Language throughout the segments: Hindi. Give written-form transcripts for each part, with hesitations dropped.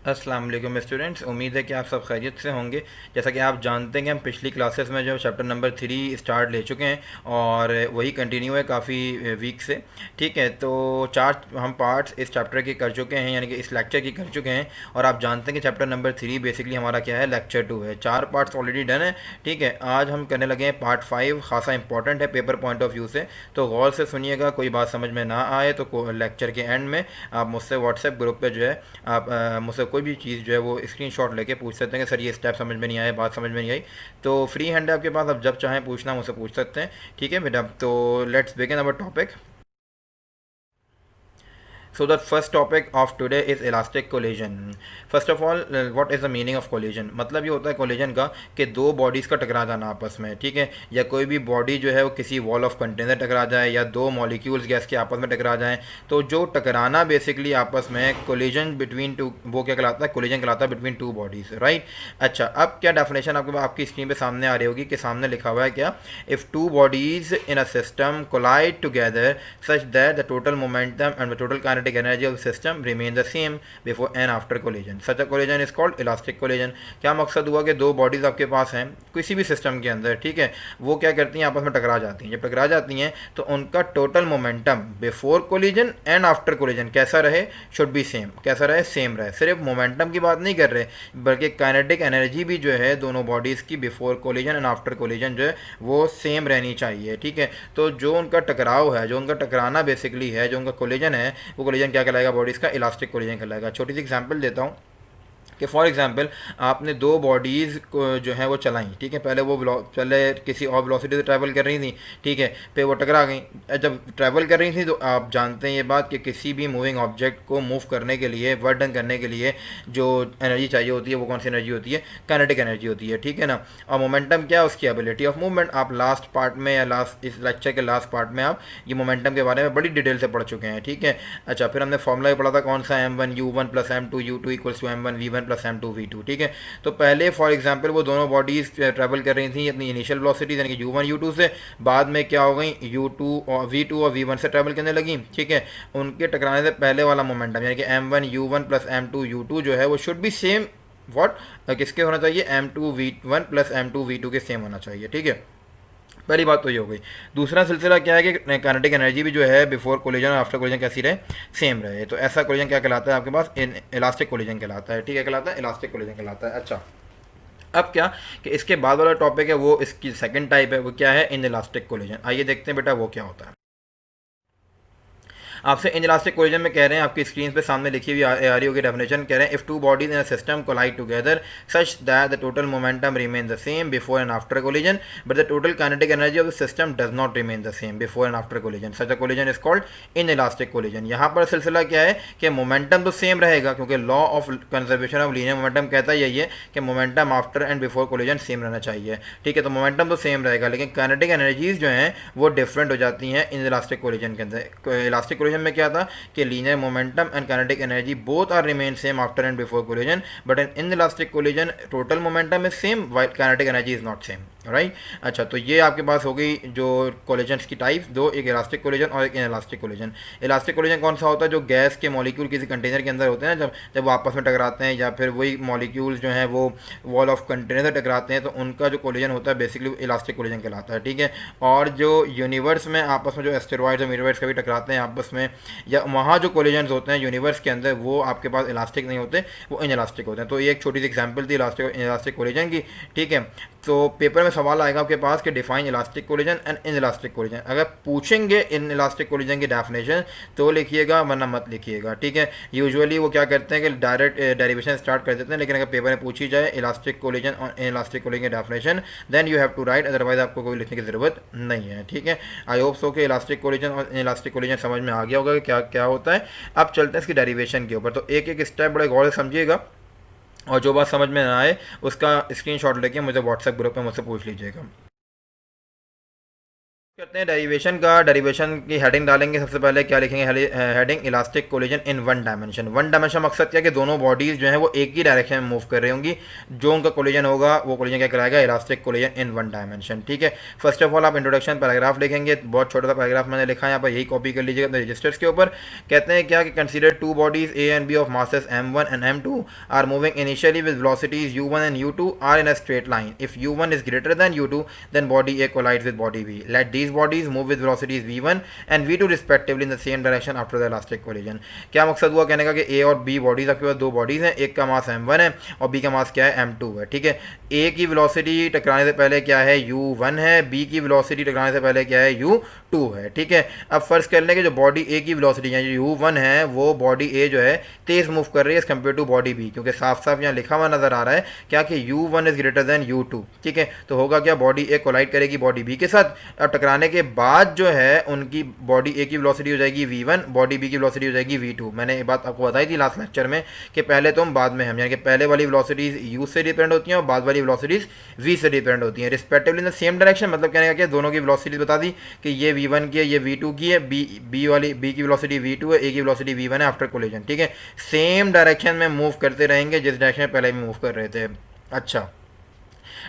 अस्सलाम वालेकुम स्टूडेंट्स, उम्मीद है कि आप सब खैरियत से होंगे। जैसा कि आप जानते हैं कि हम पिछली क्लासेस में जो चैप्टर नंबर 3 स्टार्ट ले चुके हैं और वही कंटिन्यू है काफ़ी वीक से। ठीक है, तो 4 हम पार्ट्स इस चैप्टर के कर चुके हैं, यानी कि इस लेक्चर की कर चुके हैं। और आप जानते हैं कि चैप्टर नंबर 3 बेसिकली हमारा क्या है, लेक्चर 2 है। 4 पार्ट्स ऑलरेडी डन है। ठीक है, आज हम करने लगे हैं पार्ट 5, खासा इंपॉर्टेंट है पेपर पॉइंट ऑफ व्यू से, तो गौर से सुनिएगा। कोई बात समझ में ना आए तो लेक्चर के एंड में आप मुझसे व्हाट्सएप ग्रुप पे जो है आप मुझसे कोई भी चीज़ जो है वो स्क्रीनशॉट लेके पूछ सकते हैं कि सर ये स्टेप समझ में नहीं आया, बात समझ में नहीं आई। तो फ्री हैंड है आपके पास, आप जब चाहें पूछना मुझसे पूछ सकते हैं। ठीक है बेटा, तो let's begin our topic. So the first topic of today is elastic collision. First of all, what is the meaning of collision? मतलब ये होता है collision का कि दो बॉडीज़ का टकरा जाना आपस में। ठीक है, या कोई भी बॉडी जो है वो किसी वॉल ऑफ कंटेनर टकरा जाए या दो मॉलिक्यूल्स गैस के आपस में टकरा जाएं, तो जो टकराना बेसिकली आपस में कोलिजन बिटवीन टू, वो क्या कहलाता है, कोलिजन कहलाता है बिटवीन टू बॉडीज़, राइट। अच्छा, अब क्या डेफिनेशन आपकी स्क्रीन पे सामने आ रही होगी कि सामने लिखा हुआ है क्या, if two bodies in a system collide together such that the total momentum and the total kinetic energy of the system remain the same before and after collision. Such a collision is called elastic collision. क्या मकसद हुआ कि दो बॉडीज आपके पास हैं किसी भी सिस्टम के अंदर, ठीक है, वो क्या करती हैं, आपस में टकरा जाती हैं। जब टकरा जाती हैं तो उनका total momentum before collision and after collision कैसा रहे, शुड बी सेम। कैसा रहे, सेम रहे। सिर्फ मोमेंटम की बात नहीं कर रहे, बल्कि काइनेटिक एनर्जी भी जो है दोनों बॉडीज़ की before collision and after collision जो है वो सेम रहनी चाहिए। ठीक है, तो जो उनका टकराव है, जो उनका टकराना बेसिकली है, जो उनका कोलिजन है, वो कोलिजन क्या कहलाएगा, बॉडीज़ का इलास्टिक कोलिजन कहलाएगा। छोटी सी एग्जांपल देता हूँ कि फॉर एग्जांपल आपने दो बॉडीज़ को जो है वो चलाई। ठीक है, पहले किसी और वेलोसिटी से ट्रैवल कर रही थी। ठीक है, पे वो टकरा गई। जब ट्रैवल कर रही थी तो आप जानते हैं ये बात कि किसी भी मूविंग ऑब्जेक्ट को मूव करने के लिए, वर्क डन करने के लिए जो एनर्जी चाहिए होती है वो कौन सी एनर्जी होती है, काइनेटिक एनर्जी होती है। ठीक है ना। और मोमेंटम क्या है, उसकी एबिलिटी ऑफ मूवमेंट। आप लास्ट पार्ट में या इस लेक्चर के लास्ट पार्ट में आप ये मोमेंटम के बारे में बड़ी डिटेल से पढ़ चुके हैं। ठीक है। अच्छा, फिर हमने फॉर्मूला भी पढ़ा था कौन सा, m1u1 + m2u2 = m1v1 + m2v2। ठीक है, तो पहले फॉर एग्जांपल वो दोनों बॉडीज ट्रैवल कर रही थी अपनी इनिशियल वेलोसिटी यानी कि u1 u2 से, बाद में क्या हो गई, u2 और v2 और v1 से ट्रैवल करने लगी। ठीक है, उनके टकराने से पहले वाला मोमेंटम यानी कि m1u1 + m2u2 जो है वो शुड बी सेम व्हाट, किसके होना चाहिए, m2v1 + m2v2 के सेम होना चाहिए। ठीक है, पहली बात तो ये हो गई। दूसरा सिलसिला क्या है कि काइनेटिक एनर्जी भी जो है बिफोर कोलिजन और आफ्टर कोलिजन कैसी रहे, सेम रहे। तो ऐसा कोलिजन क्या कहलाता है आपके पास, इलास्टिक कोलिजन कहलाता है। ठीक है, कहलाता है इलास्टिक कोलिजन कहलाता है। अच्छा, अब क्या कि इसके बाद वाला टॉपिक है वो इसकी सेकंड टाइप है, वो क्या है, इन इलास्टिक कोलिजन। आइए देखते हैं बेटा वो क्या होता है। आपसे इनइलास्टिक कोलिजन में कह रहे हैं, आपकी स्क्रीन पे सामने लिखी हुई आ रही होगी डेफिनेशन, कह रहे हैं if two bodies in a system collide together such that the total momentum remain the same before and after collision but the total kinetic energy of the system does not remain the same before and after collision, such a collision is called inelastic collision. यहाँ पर सिलसिला क्या है कि मोमेंटम तो सेम रहेगा, क्योंकि law of conservation of linear momentum कहता है यही है कि momentum after and before collision same रहना चाहिए। ठीक है, तो मोमेंटम तो सेम रहेगा, लेकिन काइनेटिक एनर्जीज जो हैं वो डिफरेंट हो जाती हैं इन इलास्टिक कोलिजन के अंदर। इलास्टिक कोलिजन में क्या था कि linear momentum and kinetic energy both are remain same after and before collision, but in inelastic collision total momentum is same while kinetic energy is not same, right. अच्छा, तो ये आपके पास हो गई जो कोलिजन की टाइप्स दो, एक इलास्टिक कोलिजन और एक इनइलास्टिक कोलिजन। इलास्टिक कोलिजन कौन सा होता है, जो गैस के मॉलिक्यूल किसी कंटेनर के अंदर होते हैं, जब जब वो आपस में टकराते हैं, या फिर वही मॉलिक्यूल्स जो हैं वो वॉल ऑफ कंटेनर से टकराते हैं, तो उनका जो कोलिजन होता है बेसिकली इलास्टिक कोलिजन कहलाता है। ठीक है, और जो यूनिवर्स में आपस में जो एस्टेरॉइड्स और मीटरॉइड्स कभी टकराते हैं आपस में, या वहाँ जो कोलिजन्स होते हैं यूनिवर्स के अंदर, वो आपके पास इलास्टिक नहीं होते, वो इनइलास्टिक होते हैं। तो ये एक छोटी सी एग्जांपल थी इलास्टिक इनइलास्टिक कोलिजन की। ठीक है, तो पेपर में सवाल आएगा आपके पास कि define elastic collision and inelastic collision. अगर पूछेंगे इन इलास्टिक कोलिजन की डेफिनेशन तो लिखिएगा, वरना मत लिखिएगा। ठीक है, यूजुअली वो क्या करते हैं कि डायरेक्ट डेरिवेशन स्टार्ट कर देते हैं, लेकिन अगर पेपर में पूछी जाए इलास्टिक कोलिजन और इनइलास्टिक कोलिजन की definition, then you have to write, otherwise आपको कोई लिखने की ज़रूरत नहीं है। ठीक है, आई होप सो कि इलास्टिक कोलिजन और इनइलास्टिक कोलिजन समझ में आ गया होगा कि क्या क्या होता है। अब चलते हैं इसकी डेरिवेशन के ऊपर, तो एक एक स्टेप बड़े गौर से समझिएगा, और जो बात समझ में ना आए उसका स्क्रीनशॉट लेके मुझे व्हाट्सएप ग्रुप में मुझसे पूछ लीजिएगा। करते हैं डेरिवेशन का। डेरिवेशन की हेडिंग डालेंगे। सबसे पहले क्या लिखेंगे? Heading elastic collision in one dimension. One dimension मकसद क्या है कि दोनों बॉडीज जो है वो एक ही डायरेक्शन में मूव कर रही होंगी। जो उनका कोलिजन होगा वो कोलिजन क्या कराएगा? Elastic collision in one dimension. ठीक है। फर्स्ट ऑफ ऑल आप इंट्रोडक्शन पैराग्राफ लिखेंगे। बहुत छोटा सा पैराग्राफ मैंने लिखा है यहाँ पर, यही कॉपी कर लीजिएगा अपने रजिस्टर्स के ऊपर। कहते हैं क्या कि consider two bodies A and B of masses m1 and m2 are moving initially with velocities u1 and u2 are in a straight line. If u1 is greater than u2 then body A collides with body B. Let these bodies move with velocities v1 and v2 respectively in the same direction after the elastic collision। क्या मकसद हुआ कहने का कि a और b बॉडीज, आपके पास दो बॉडीज हैं, एक का मास m1 है और b का मास क्या है? m2 है। ठीक है। a की वेलोसिटी टकराने से पहले क्या है? u1 है। b की वेलोसिटी टकराने से पहले क्या है? u2 है। ठीक है। अब फर्ज कर लें कि जो बॉडी a की वेलोसिटी है जो u1 है वो बॉडी a जो है तेज मूव कर रही है as compare to body b, क्योंकि साफ साफ यहाँ लिखा हुआ नजर आ रहा है क्या कि u1 is greater than u2। ठीक है। तो होगा क्या? बॉडी a कोलाइड करेगी बॉडी b के साथ। अब टकराने के बाद जो है उनकी बॉडी ए की वेलोसिटी हो जाएगी v1, बॉडी बी की वेलोसिटी हो जाएगी v2। मैंने ये बात आपको बताई थी लास्ट लेक्चर में कि पहले तुम बाद में हम, यानी कि पहले वाली वेलोसिटीज u से डिपेंड होती हैं और बाद वाली वेलोसिटीज v से डिपेंड होती हैं respectively in the same direction. मतलब कहने का क्या? दोनों की वेलोसिटीज बता दी कि ये v1 की है, ये v2 की है। b की वेलोसिटी v2 है, a की वेलोसिटी v1 है आफ्टर कोलिजन। ठीक है। सेम डायरेक्शन में मूव करते रहेंगे जिस डायरेक्शन में पहले भी मूव कर रहे थे। अच्छा,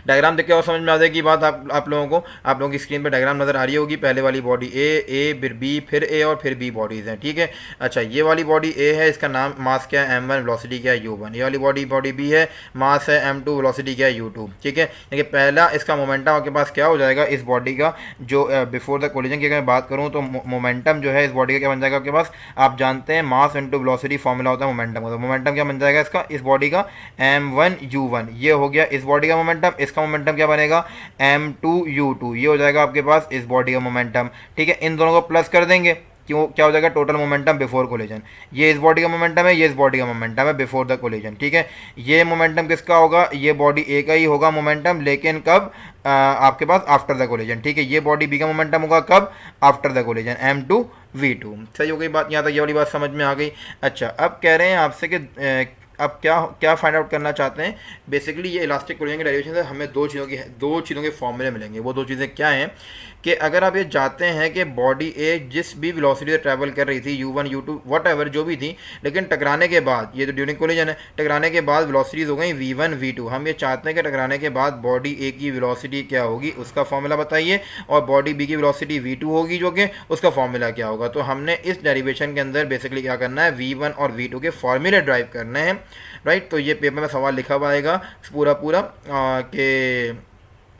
डायग्राम देख के और समझ में आ जाएगी बात आप लोगों को। आप लोगों की स्क्रीन पे डायग्राम नज़र आ रही होगी। पहले वाली बॉडी ए फिर बी फिर ए और फिर बी बॉडीज़ हैं। ठीक है। अच्छा, ये वाली बॉडी ए है, इसका नाम मास क्या है? m1, वेलोसिटी क्या है? u1। ये वाली बॉडी बी है, मास है m2, वेलोसिटी क्या है? u2। ठीक है। देखिए पहला इसका मोमेंटम आपके पास क्या हो जाएगा इस बॉडी का? जो बिफोर द कोलिजन की अगर मैं बात करूँ तो मोमेंटम जो है इस बॉडी का क्या बन जाएगा आपके पास? आप जानते हैं मास इंटू वेलोसिटी फॉर्मूला होता है मोमेंटम का। तो मोमेंटम क्या बन जाएगा इसका? इस बॉडी का m1 u1। ये हो गया इस बॉडी का मोमेंटम। इसका मोमेंटम क्या बनेगा? m2 u2। ये हो जाएगा आपके पास इस बॉडी का मोमेंटम। ठीक है। इन दोनों को प्लस कर देंगे, क्यों? क्या हो जाएगा? Total momentum before collision. ये इस बॉडी का मोमेंटम है, ये इस बॉडी का मोमेंटम है बिफोर द कोलिजन। ठीक है। ये मोमेंटम किसका होगा? ये बॉडी ए का ही होगा मोमेंटम, लेकिन कब? आपके पास आफ्टर द कोलिजन। ठीक है। ये बॉडी बी का मोमेंटम होगा कब? After the collision, m2 v2। सही हो गई बात? यहाँ तक ये वाली बात समझ में आ गई। अच्छा, अब कह रहे हैं आपसे कि अब क्या फाइंड आउट करना चाहते हैं? बेसिकली ये इलास्टिक कोलिजन के डेरिवेशन से हमें दो चीज़ों के फॉर्मूले मिलेंगे। वो दो चीज़ें क्या हैं कि अगर आप ये चाहते हैं कि बॉडी ए जिस भी वेलोसिटी से ट्रैवल कर रही थी u1 u2 व्हाटएवर जो भी थी, लेकिन टकराने के बाद, ये तो ड्यूरिंग कोलिजन है, टकराने के बाद वेलोसिटीज़ हो गई v1 v2। हम ये चाहते हैं कि टकराने के बाद बॉडी ए की वेलोसिटी क्या होगी उसका फॉर्मूला बताइए, और बॉडी बी की वेलोसिटी v2 होगी जो कि उसका फॉर्मूला क्या होगा। तो हमने इस डेरिवेशन के अंदर बेसिकली क्या करना है? v1 और v2 के फॉर्मूले ड्राइव करने हैं। राइट। तो ये पेपर में सवाल लिखा हुआ आएगा पूरा कि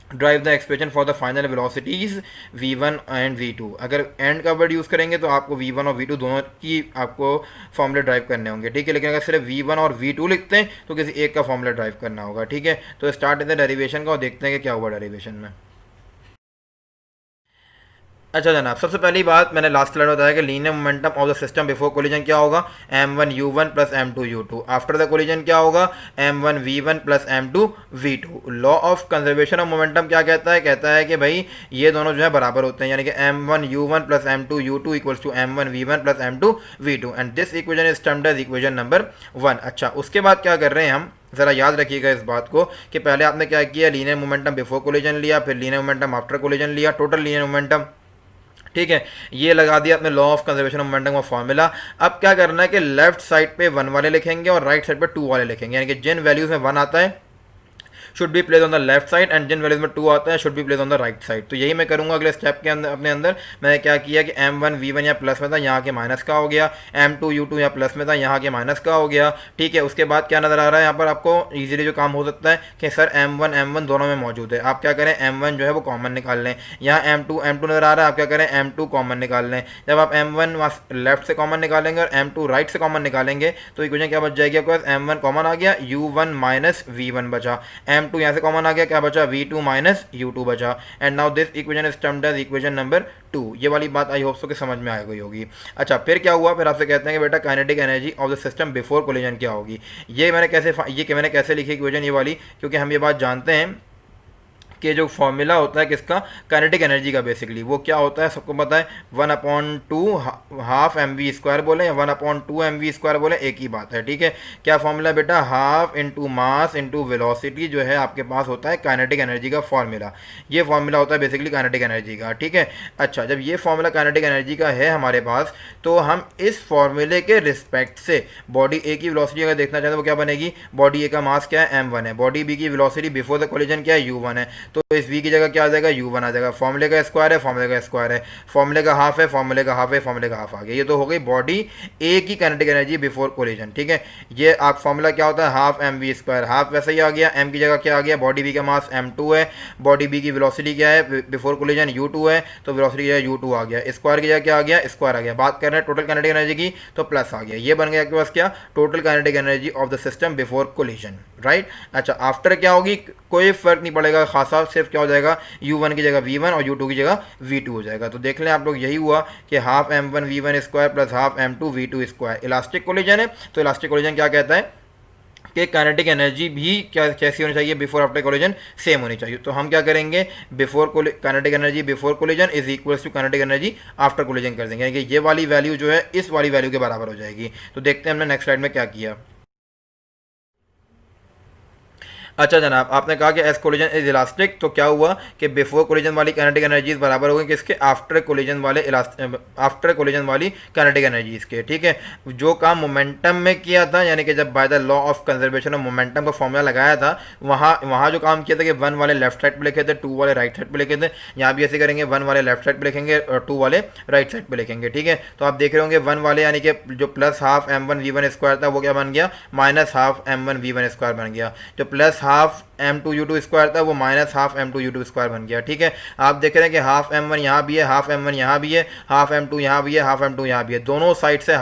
drive the expression for the final velocities v1 and v2। अगर एंड का वर्ड यूज़ करेंगे तो आपको v1 और v2 दोनों की आपको फॉर्मूले ड्राइव करने होंगे। ठीक है। लेकिन अगर सिर्फ v1 और v2 लिखते हैं तो किसी एक का फॉर्मूला ड्राइव करना होगा। ठीक है। तो स्टार्ट इन द डेरिवेशन का और देखते हैं कि क्या हुआ डेरिवेशन में। अच्छा जनाब, सबसे पहली बात मैंने लास्ट स्लाइड बताया कि linear momentum of the system before collision क्या होगा? m1 u1 plus m2 u2। After the collision क्या होगा? m1 v1 plus m2 v2। Law of conservation of momentum क्या कहता है? कहता है कि भाई ये दोनों जो है बराबर होते हैं, यानी कि m1 u1 plus m2 u2 equals to m1 v1 plus m2 v2 and this equation is termed as equation number 1। अच्छा, उसके बाद क्या कर रहे हैं हम? ज़रा याद रखिएगा इस बात को कि पहले आपने क्या किया? लीनियर मोमेंटम बिफोर कोलिजन लिया, फिर लीनियर मोमेंटम आफ्टर कोलिजन लिया, टोटल लीनियर मोमेंटम। ठीक है। ये लगा दिया अपने law of conservation of momentum का फॉर्मूला। अब क्या करना है कि लेफ्ट साइड पे 1 वाले लिखेंगे और राइट साइड पे 2 वाले लिखेंगे, यानी कि जिन वैल्यूज में 1 आता है should be place on the left side and जिन वैल्यूज में 2 आता है should be place on the right side. तो यही मैं करूंगा अगले स्टेप के अंदर। अपने अंदर मैंने क्या किया कि m1 v1 यहाँ प्लस में था, यहाँ के माइनस का हो गया, m2 u2 यहाँ प्लस में था, यहाँ के माइनस का हो गया। ठीक है। उसके बाद क्या नज़र आ रहा है यहाँ पर आपको? ईजिली जो काम हो सकता है कि सर m1 दोनों में मौजूद है, आप क्या करें? m1 जो है वो कॉमन निकाल लें। यहाँ m2 नज़र आ रहा है, आप क्या करें? m2 कॉमन निकाल लें। जब आप m1 लेफ्ट से कॉमन निकालेंगे और m2 राइट से कॉमन निकालेंगे तो इक्वेशन क्या बच जाएगी आपके पास? m1 कॉमन आ गया, u1 माइनस v1 बचा, m2 यहाँ से कॉमन आ गया, क्या बचा? v2 माइनस u2 बचा। And now this equation is termed as equation number 2। ये वाली बात आई होप सो कि समझ में आ गई होगी। अच्छा, फिर क्या हुआ? फिर आपसे कहते हैं कि बेटा kinetic energy of the system before collision क्या होगी? ये मैंने कैसे लिखी इक्वेशन ये वाली? क्योंकि हम ये बात जानते हैं कि जो फॉर्मूला होता है किसका, काइनेटिक एनर्जी का, बेसिकली वो क्या होता है सबको पता है, 1/2 हाफ एम वी स्क्वायर बोले या 1/2 एम वी स्क्वायर बोले, एक ही बात है, ठीक है। क्या फॉर्मूला बेटा, half into mass into velocity जो है आपके पास होता है काइनेटिक एनर्जी का फॉर्मूला। ये फॉर्मूला होता है बेसिकली काइनेटिक एनर्जी का, ठीक है। अच्छा, जब ये फॉर्मूला काइनेटिक एनर्जी का है हमारे पास, तो हम इस फॉर्मूले के रिस्पेक्ट से बॉडी ए की वेलोसिटी अगर देखना चाहते हैं वो क्या बनेगी, बॉडी ए का मास क्या है, m1 है, बॉडी बी की वेलोसिटी बिफोर द कोलिजन क्या है, u1 है, तो इस v की जगह क्या आ जाएगा, u1 आ जाएगा। फॉर्मूले का स्क्वायर है, फॉर्मूले का स्क्वायर है, फॉर्मूले का हाफ है, फॉर्मूले का हाफ है, फॉर्मूले का हाफ आ गया। ये तो हो गई बॉडी ए की काइनेटिक एनर्जी बिफोर कोलिजन, ठीक है। ये आप फॉर्मूला क्या होता है, half M V square, half वैसे ही आ गया, m की जगह क्या आ गया, बॉडी बी का मास m2 है, बॉडी बी की वेलोसिटी क्या है बिफोर कोलिजन u2 है, तो वेलोसिटी क्या है u2 आ गया, स्क्वायर की जगह क्या आ गया, स्क्वायर आ गया। बात कर रहे हैं टोटल काइनेटिक एनर्जी की, तो प्लस आ गया। ये बन गया आपके पास क्या, total kinetic energy of the system before collision, right. अच्छा, आफ्टर क्या होगी, कोई फर्क नहीं पड़ेगा खासा, सिर्फ क्या हो जाएगा, u1 की जगह v1 और u2 की जगह v2 हो जाएगा। तो देख लें आप लोग, यही हुआ कि half m1 v1 square plus half m2 v2 square. Elastic collision है, तो इलास्टिक कोलिजन क्या कहता है कि काइनेटिक एनर्जी भी क्या कैसी होनी चाहिए, बिफोर आफ्टर कोलिजन सेम होनी चाहिए। तो हम क्या करेंगे, before kinetic energy before collision is equals to kinetic energy after collision कर देंगे, यानी कि ये वाली वैल्यू जो है इस वाली वैल्यू के बराबर हो जाएगी। तो देखते हैं हमने नेक्स्ट स्लाइड में क्या किया। अच्छा जनाब, आपने कहा कि एस कोलिजन इज इलास्टिक, तो क्या हुआ कि बिफोर कोलिजन वाली काइनेटिक एनर्जीज बराबर हो गई किसके, आफ्टर कोलिजन वाली काइनेटिक एनर्जीज के, ठीक है। जो काम मोमेंटम में किया था, यानी कि जब by the law of conservation of momentum का फॉर्मूला लगाया था, वहाँ जो काम किया था कि 1 वाले लेफ्ट साइड पे लिखे थे, 2 वाले राइट साइड पे लिखे थे। यहाँ भी ऐसे करेंगे, 1 वाले लेफ्ट साइड पे लिखेंगे और 2 वाले राइट साइड पे लिखेंगे, ठीक है। तो आप देख रहे होंगे 1 वाले यानी कि जो plus half m1 v1 square था वो क्या बन गया, minus half m1 v1 square बन गया। जो plus half m2 u2 square था वो minus half m2 u2 square बन गया, ठीक है। आप देख रहे हैं कि हाफ m1 यहाँ भी है, हाफ m1 यहाँ भी है, हाफ m2 यहाँ भी है, हाफ m2 यहाँ भी है। दोनों साइड से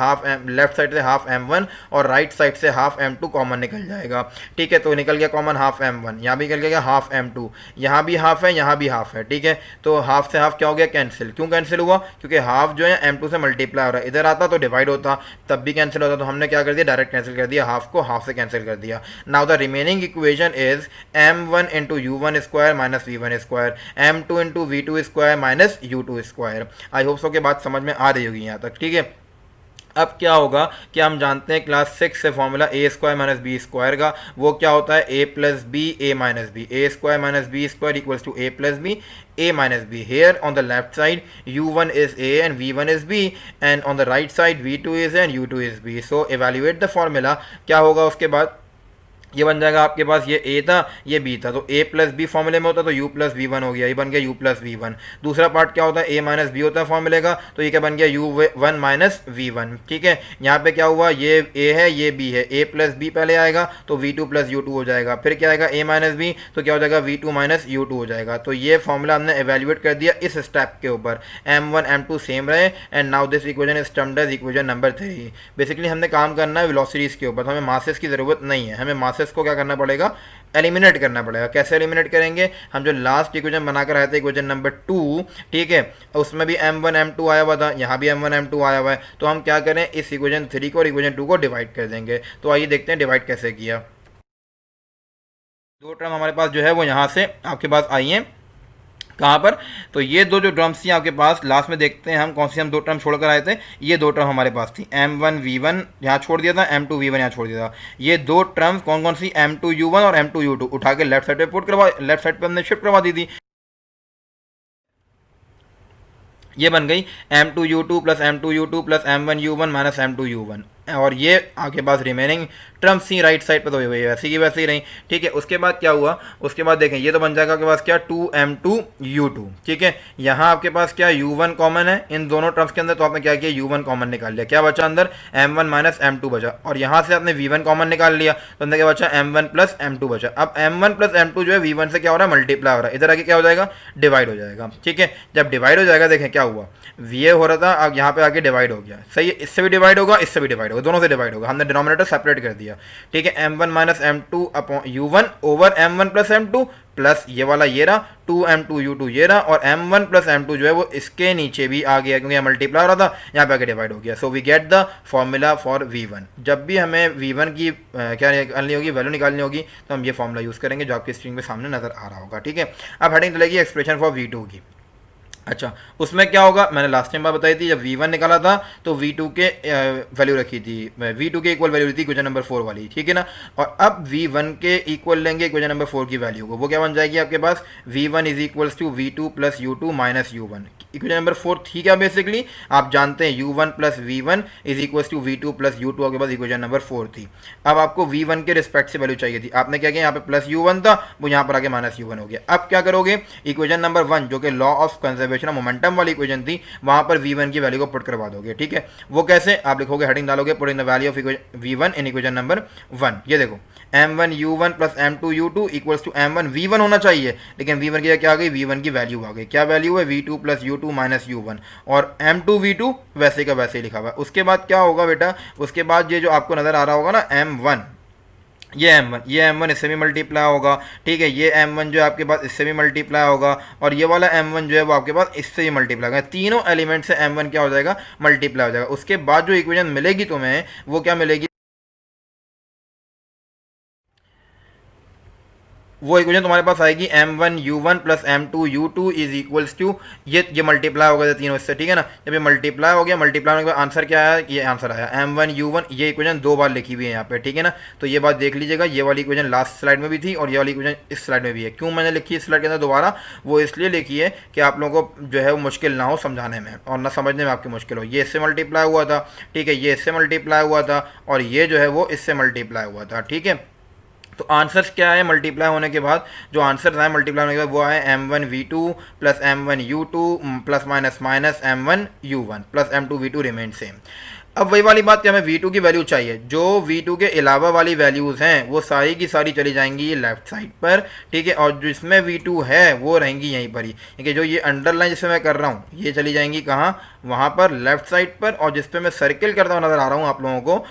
लेफ्ट साइड से हाफ m1 और राइट साइड से हाफ m2 कॉमन निकल जाएगा, ठीक है। तो निकल गया कॉमन हाफ m1, यहाँ भी निकल गया हाफ m2, यहाँ भी हाफ है, यहाँ भी हाफ है, ठीक है। तो हाफ से हाफ क्या हो गया, कैंसिल। क्यों कैंसिल हुआ, क्योंकि हाफ जो है m2 से मल्टीप्लाई हो रहा है, इधर आता तो डिवाइड होता, तब भी कैंसिल होता। तो हमने क्या कर दिया, डायरेक्ट कैंसिल कर दिया, हाफ को हाफ से कैंसिल कर दिया। Now the remaining equation is m1 into u1 square minus v1 square, m2 into v2 square minus u2 square. I hope so कि बात समझ में आ रही होगी यहाँ तक, ठीक है। अब क्या होगा कि हम जानते हैं क्लास 6 से formula A square minus B square का, वो क्या होता है, A plus B A minus B, A square minus B square equals to A plus B a minus b. Here on the left side u1 is a and v1 is b, and on the right side v2 is a and u2 is b. So evaluate the formula. क्या होगा उसके बाद, ये बन जाएगा आपके पास, ये a था ये b था, तो a प्लस बी फॉर्मूले में होता तो u प्लस वी वन हो गया, ये बन गया u प्लस वी वन। दूसरा पार्ट क्या होता है, a माइनस बी होता है फॉर्मूले का, तो ये क्या बन गया u1 माइनस वी वन, ठीक है। यहाँ पे क्या हुआ, ये a है ये b है, a प्लस बी पहले आएगा तो v2 प्लस u2 हो जाएगा, फिर क्या आएगा a माइनस बी, तो क्या हो जाएगा v2 माइनस u2 हो जाएगा। तो ये फॉर्मूला हमने एवेल्यूएट कर दिया इस स्टेप के ऊपर, m1 m2 सेम रहे, and now this equation is termed as equation number 3। Basically हमने काम करना है वेलोसिटीज के ऊपर, तो हमें मासेस की ज़रूरत नहीं है, हमें मासेस को क्या करना पड़ेगा, एलिमिनेट करना पड़ेगा। कैसे एलिमिनेट करेंगे, हम जो लास्ट इक्वेशन बनाकर आए थे इक्वेशन नंबर 2, ठीक है, उसमें भी m1 m2 आया हुआ था, यहाँ भी m1 m2 आया हुआ है, तो हम क्या करें, इस इक्वेशन 3 को और इक्वेशन 2 को डिवाइड कर देंगे। तो आइए देखते हैं डिवाइड कैसे किया। दो टर्म हमारे पास जो है वो यहाँ से आपके पास आई हैं, कहाँ पर, तो ये दो जो टर्म्स थी आपके पास, लास्ट में देखते हैं हम कौन सी हम दो टर्म छोड़कर आए थे। ये दो टर्म हमारे पास थी, m1 v1 यहाँ छोड़ दिया था, m2 v1 यहाँ छोड़ दिया था। ये दो टर्म्स कौन कौन सी, m2 u1 और m2 u2 उठा के लेफ्ट साइड पे पुट करवा, लेफ्ट साइड पे हमने शिफ्ट करवा दी थी। ये बन गई m2 u2 plus m2 u2 plus m1 u1 minus m2 u1, और ये आपके पास रिमेनिंग टर्म्स थी राइट साइड पे, तो ये वैसी की वैसे ही रही, ठीक है। उसके बाद क्या हुआ, उसके बाद देखें ये तो बन जाएगा आपके पास क्या, 2m2 u2, ठीक है। यहाँ आपके पास क्या u1 कॉमन है इन दोनों टर्म्स के अंदर, तो आपने क्या किया, u1 कॉमन निकाल लिया, क्या बचा अंदर, m1 माइनस m2 बचा, और यहाँ से आपने v1 कॉमन निकाल लिया, तो अंदर क्या बचा, m1 प्लस m2 बचा। अब m1 प्लस m2 जो है v1 से क्या हो रहा है, मल्टीप्लाई हो रहा है, इधर आके क्या हो जाएगा, डिवाइड हो जाएगा, ठीक है। जब डिवाइड हो जाएगा, देखें क्या हुआ, va हो रहा था, अब यहाँ पे आके डिवाइड हो गया, सही है, इससे भी डिवाइड होगा, इससे भी डिवाइड होगा, होगा, दोनों से डिवाइड होगा, हमने डिनोमिनेटर सेपरेट कर दिया, ठीक है। m1 minus M two upon u1 over m1 plus m2 plus ये वाला ये रहा 2m2 u2 ये रहा, और m1 प्लस m2 जो है वो इसके नीचे भी आ गया क्योंकि यहाँ मल्टीप्लाई हो रहा था, यहाँ पे आके डिवाइड हो गया। So we get the formula for v1। जब भी हमें v1 की क्या निकालनी होगी, वैल्यू निकालनी होगी, तो हम ये फॉर्मूला यूज़ करेंगे जो आपकी स्क्रीन पे सामने नजर आ रहा होगा, ठीक है। अब हेडिंग चलेगी एक्सप्रेशन फॉर v2 की। अच्छा, उसमें क्या होगा, मैंने लास्ट टाइम बात बताई थी, जब v1 निकाला था तो v2 के वैल्यू रखी थी, v2 के इक्वल वैल्यू थी इक्वेशन नंबर 4 वाली, ठीक है ना। और अब v1 के इक्वल लेंगे इक्वेशन नंबर 4 की वैल्यू को, वो क्या बन जाएगी आपके पास, v1 is equals to v2 plus u2 minus u1। Equation number 4 थी क्या, बेसिकली आप जानते हैं u1 plus v1 is equals to v2 plus u2, आपके पास इक्वेशन नंबर 4 थी। अब आपको v1 के रिस्पेक्ट से वैल्यू चाहिए थी, आपने क्या किया, यहाँ पे प्लस u1 था, वो यहाँ पर आके माइनस u1 हो गया। अब क्या करोगे, इक्वेशन नंबर 1 जो कि law of conservation of momentum वाली इक्वेशन थी, वहां पर v1 की वैल्यू को पुट करवा दोगे, ठीक है। वो कैसे, आप लिखोगे, हेडिंग डालोगे, put in the value of v1 in equation number 1। ये देखो m1 u1 plus m2 u2 equals to m1 v1 होना चाहिए, लेकिन v1 की क्या आ गई, v1 की वैल्यू आ गई, क्या वैल्यू है, v2 plus u2 minus u1, और m2 v2 वैसे का वैसे ही लिखा हुआ है। उसके बाद क्या होगा बेटा, उसके बाद ये जो आपको नजर आ रहा होगा ना m1, ये m1 इससे भी मल्टीप्लाई होगा, ठीक है। ये m1 जो है आपके पास इससे भी मल्टीप्लाई होगा, और ये वाला m1 जो है वो आपके पास इससे भी मल्टीप्लाई होगा, तीनों एलिमेंट से m1 क्या हो जाएगा, मल्टीप्लाई हो जाएगा। उसके बाद जो इक्वेशन मिलेगी तुम्हें वो क्या मिलेगी, वो इक्वेशन तुम्हारे पास आएगी m1 u1 plus m2 u2 is equals to ये मल्टीप्लाई हो गया तीनों इससे, ठीक है ना। जब ये मल्टीप्लाई हो गया, मल्टीप्लाई होने के बाद आंसर क्या आया, ये आंसर आया m1 u1। ये इक्वेशन 2 बार लिखी हुई है यहाँ पे, ठीक है ना। तो ये बात देख लीजिएगा, ये वाली इक्वेशन लास्ट स्लाइड में भी थी और ये वाली इक्वेशन इस स्लाइड में भी है। क्यों मैंने लिखी है इस स्लाइड के अंदर दोबारा, वो इसलिए लिखी है कि आप लोगों को जो है वो मुश्किल ना हो समझाने में और ना समझने में आपकी मुश्किल हो। ये इससे मल्टीप्लाई हुआ था, ठीक है, ये इससे मल्टीप्लाई हुआ था, और ये जो है वो इससे मल्टीप्लाई हुआ था, ठीक है। तो आंसर्स क्या है, मल्टीप्लाई होने के बाद जो आंसर आए मल्टीप्लाई होने के बाद वो आए m1v2 plus m1u2 plus minus minus m1u1 plus m2v2 remain same. अब वही वाली बात कि हमें v2 की वैल्यू चाहिए, जो v2 के अलावा वाली वैल्यूज़ हैं वो सारी की सारी चली जाएंगी लेफ्ट साइड पर, ठीक है, और जिसमें v2 है वो रहेंगी यहीं पर ही, ठीक है। जो ये अंडरलाइन जिसमें मैं कर रहा हूँ ये चली जाएंगी कहाँ, वहाँ पर लेफ्ट साइड पर, और जिस पे मैं सर्किल करता हुआ नजर आ रहा हूँ आप लोगों को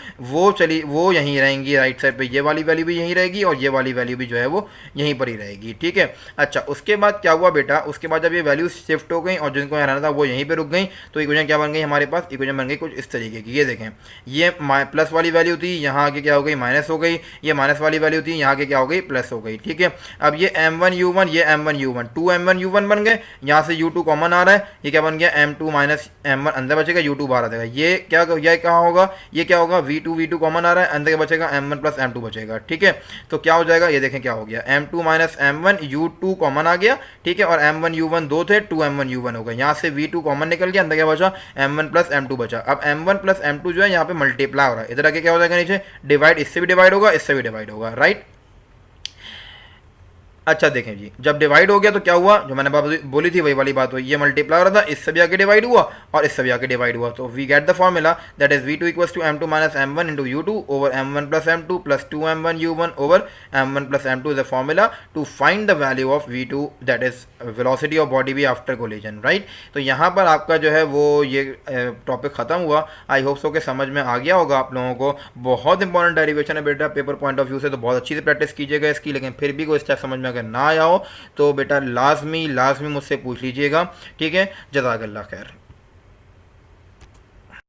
वो यहीं रहेंगी राइट साइड पे, ये वाली वैल्यू भी यहीं रहेगी और ये वाली वैल्यू भी जो है वो यहीं पर ही रहेगी, ठीक है। अच्छा, उसके बाद क्या हुआ बेटा, उसके बाद जब ये वैल्यू शिफ्ट हो गई और जिनको यहाँ रहना था वो यहीं पर रुक गई, तो इक्वेशन क्या बन गई हमारे पास, इक्वेशन बन गई कुछ इस तरीके की। ये देखें, ये प्लस वाली वैल्यू थी, यहाँ आके क्या हो गई, माइनस हो गई, ये माइनस वाली वैल्यू थी, यहाँ आके क्या हो गई, प्लस हो गई, ठीक है। अब ये m1 u1 ये m1 u1 2 m1 u1 बन गए, यहाँ से u2 कॉमन आ रहा है, ये क्या बन गया, m2 माइनस m1 अंदर बचेगा, u2 बाहर आ जाएगा। ये क्या होगा, ये क्या होगा, v2 कॉमन आ रहा है, अंदर क्या बचेगा, m1 प्लस m2 बचेगा, ठीक है। तो क्या हो जाएगा, ये देखें क्या हो गया, m2 minus m1 u2 common आ गया, ठीक है, और m1 u1 दो थे, 2 m1 u1 हो गए, यहाँ से v2 कॉमन निकल गया, अंदर क्या बचा, m1 प्लस m2 बचा। अब m1 प्लस m2 जो है यहाँ पे मल्टीप्लाई हो रहा है, इधर आके क्या हो जाएगा, नीचे डिवाइड, इससे भी डिवाइड होगा, इससे भी डिवाइड होगा, राइट। अच्छा देखें जी, जब डिवाइड हो गया तो क्या हुआ, जो मैंने बात बोली थी वही वाली बात हुई, ये मल्टीप्लाई हो रहा था, इससे भी आके डिवाइड हुआ और इससे भी आके डिवाइड हुआ। तो we get the formula that is v2 equals to m2 minus m1 into u2 over m1 plus m2 plus 2 m1 u1 over m1 plus m2 is the formula to find the value of v2 that is velocity of body भी आफ्टर कोलिजन, राइट। तो यहाँ पर आपका जो है वो ये टॉपिक खत्म हुआ। आई होप सो कि समझ में आ गया होगा आप लोगों को। बहुत इंपॉर्टेंट डेरिवेशन है बेटा पेपर पॉइंट ऑफ व्यू से, तो बहुत अच्छी से प्रैक्टिस कीजिएगा इसकी, लेकिन फिर भी कोई स्टेप समझ में अगर ना आया हो तो बेटा लाजमी मुझसे पूछ लीजिएगा, ठीक है। जज़ाकल्लाह खैर।